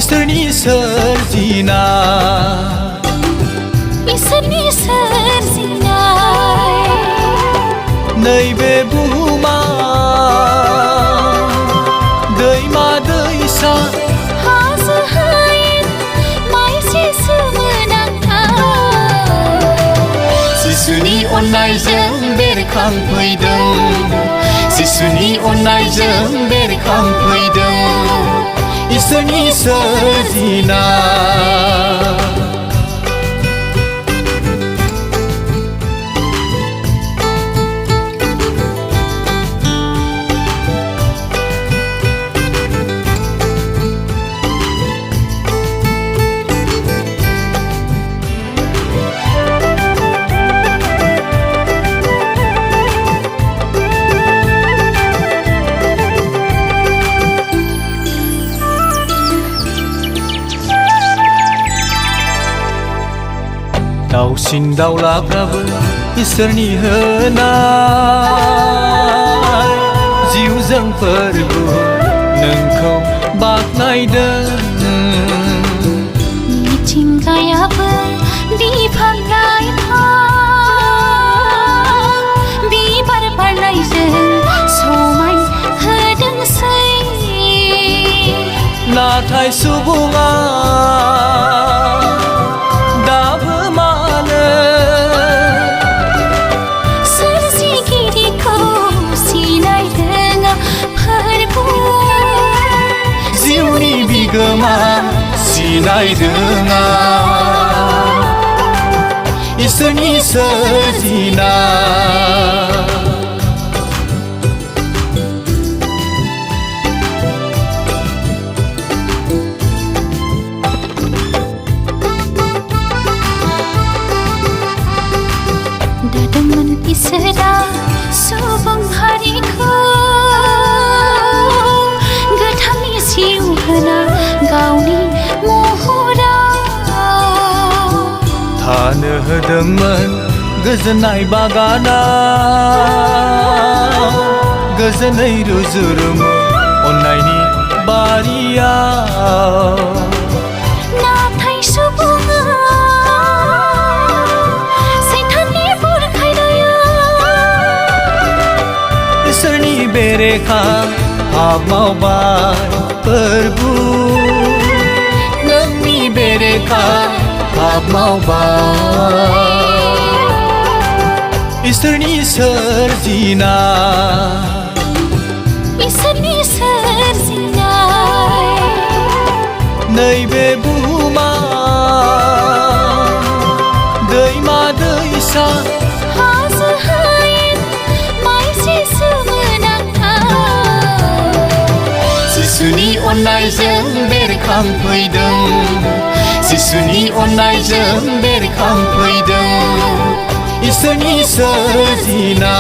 इसोरनि सोरजिनाय नैबे बुहुमा दैमा दैसा हाजो हायेन माइसि सोमोनांथाव जिसुनि अननायजों बेरखांफैदों जिसुनि अननायजों बेरखांफैदों इसोरनि सोरजिनाय दाउसिन दाउलाफ्राबो इसोरनि होनाय जिउजों फोरबु नोंखौ बाख्नायदों मिथिंगायाबो बिफां लाइफां बिबार बारनायजों समाय होदोंसै नाथाय सुबुङा बिगोमा सिनाय रोङा इसोरनि सोरजिनाय दादोंमोन इसोरा सुबुं हारिखौ गोथांनि जिउ होना गावनि महराव थानो होदोंमोन गोजोननाय बागानाव गोजोनै रुजुरुमु अननायनि बारियाव नाथाय सुबुङा सैताननि बुरखायनायाव इसोरनि बेरेखा पाप मावबाय फोरबु नोंनि बेरेखा पाप मावबाय इसोरनि सोरजिनाय नैबे बुहुमा दैमा दैसा हाजो हायेन माइसि सोमोनांथाव जिसुनि अननायजों बेरखांफैदों जिसुनि अननायजों बेरखांफैदों इसोरनि सोरजिनाय